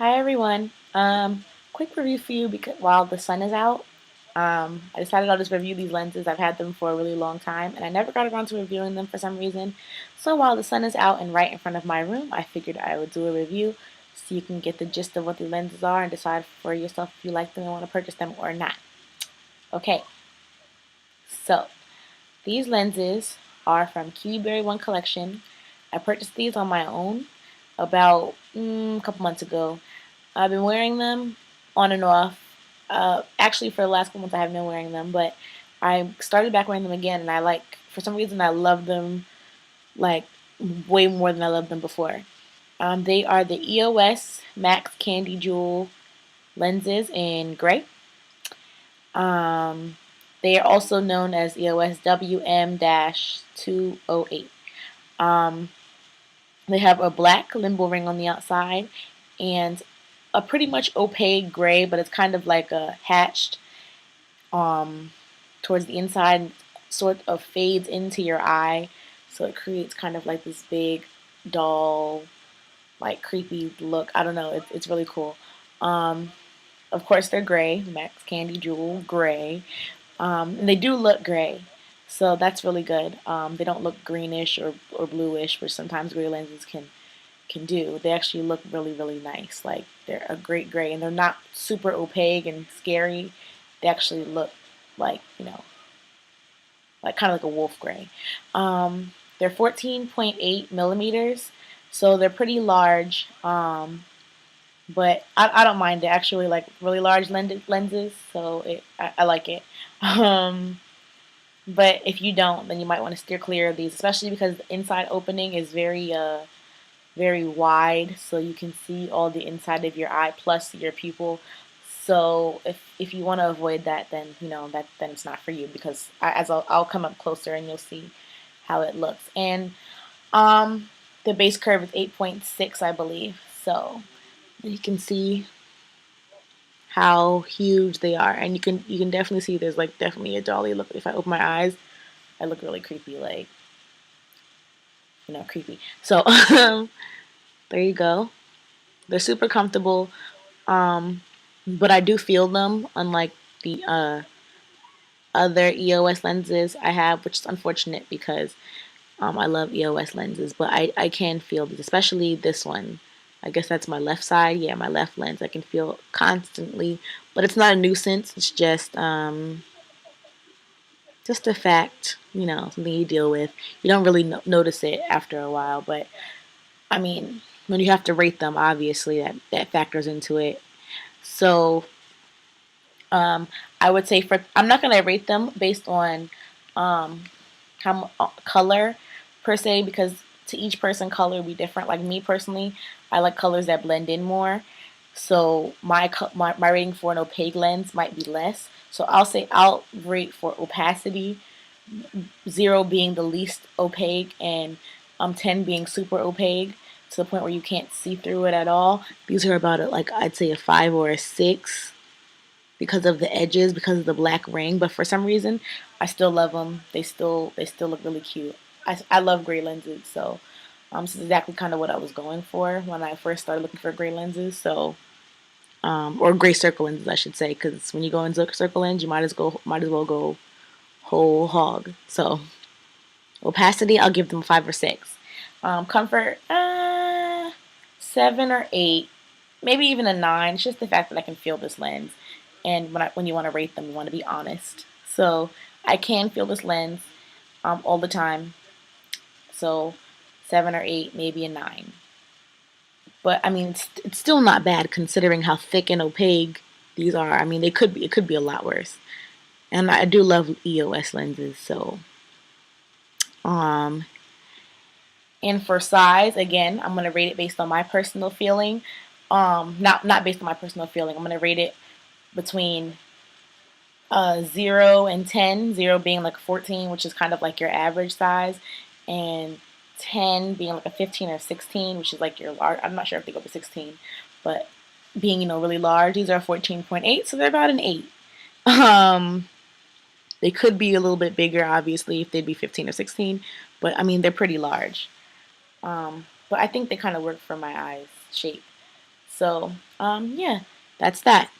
Hi everyone. Quick review for you because while the sun is out, I decided I'll just review these lenses. I've had them for a really long time and I never got around to reviewing them for some reason. So while the sun is out and right in front of my room, I figured I would do a review so you can get the gist of what the lenses are and decide for yourself if you like them and want to purchase them or not. Okay, so these lenses are from Kiwiberry One Collection. I purchased these on my own about a couple months ago. I've been wearing them on and off. Actually, for the last couple months, I haven't been wearing them, but I started back wearing them again, and for some reason, I love them like way more than I loved them before. They are the EOS Max Candy Jewel lenses in gray. Um, they are also known as EOS WM-208. Um, they have a black limbo ring on the outside and a pretty much opaque gray, but it's kind of like a hatched towards the inside and sort of fades into your eye. So it creates kind of like this big, dull, like creepy look. I don't know. It's really cool. Um, of course, they're gray. Max Candy Jewel gray. And they do look gray. So that's really good. They don't look greenish or bluish, which sometimes gray lenses can do. They actually look really, really nice. Like they're a great gray and they're not super opaque and scary. They actually look like, like kind of like a wolf gray. They're 14.8 millimeters, so they're pretty large. But I don't mind. They're actually like really large lenses, so I like it. Um, but if you don't, then you might want to steer clear of these, especially because the inside opening is very wide, so you can see all the inside of your eye plus your pupil. So if you want to avoid that, then then it's not for you because as I'll come up closer and you'll see how it looks. And the base curve is 8.6, I believe. So you can see how huge they are, and you can definitely see there's like definitely a dolly look. If I open my eyes, I look really creepy, like creepy. So there you go. They're super comfortable. Um, but I do feel them, unlike the other EOS lenses I have, which is unfortunate because I love EOS lenses, but I can feel this, especially this one. I guess that's my left side. Yeah, my left lens. I can feel constantly, but it's not a nuisance. It's just a fact, something you deal with. You don't really notice it after a while, but I mean, when you have to rate them, obviously that factors into it. So Um, I would say I'm not gonna rate them based on um, color per se because to each person color will be different. Like me personally, I like colors that blend in more. So my rating for an opaque lens might be less. So I'll rate for opacity, 0 being the least opaque and 10 being super opaque to the point where you can't see through it at all. These are about I'd say a 5 or a 6 because of the edges, because of the black ring. But for some reason, I still love them. They still look really cute. I love gray lenses, so this is exactly kind of what I was going for when I first started looking for gray lenses. So or gray circle lenses, I should say, because when you go in circle lens, you might as well go whole hog. So opacity, I'll give them a 5 or 6. Comfort, 7 or 8, maybe even a 9. It's just the fact that I can feel this lens. And when you want to rate them, you want to be honest. So I can feel this lens all the time. So 7 or 8, maybe a 9. But I mean, it's still not bad considering how thick and opaque these are. I mean, it could be a lot worse. And I do love EOS lenses. So um, and for size, again, I'm gonna rate it based on my personal feeling. Not based on my personal feeling. I'm gonna rate it between 0 and 10, 0 being like 14, which is kind of like your average size, and 10 being like a 15 or 16, which is like your large. I'm not sure if they go to 16, but being, really large. These are 14.8, so they're about an 8. Um, they could be a little bit bigger, obviously, if they'd be 15 or 16, but I mean, they're pretty large. But I think they kind of work for my eyes shape. So yeah, that's that.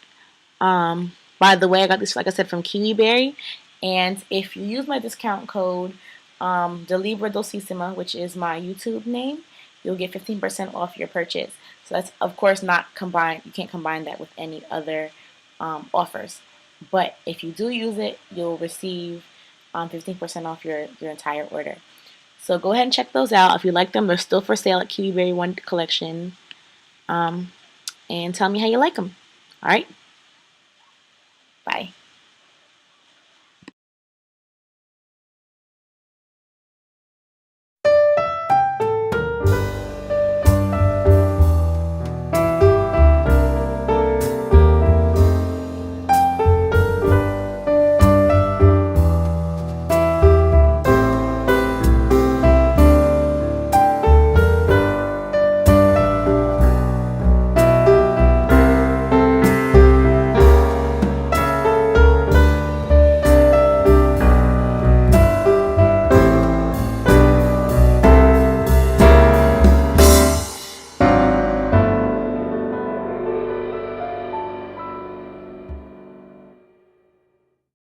By the way, I got this, like I said, from Kiwi Berry. And if you use my discount code, Delibra Dulcissima, which is my YouTube name, you'll get 15% off your purchase. So that's, of course, not combined. You can't combine that with any other offers. But if you do use it, you'll receive 15% off your entire order. So go ahead and check those out. If you like them, they're still for sale at Kiwi Berry One Collection. And tell me how you like them. All right? Bye.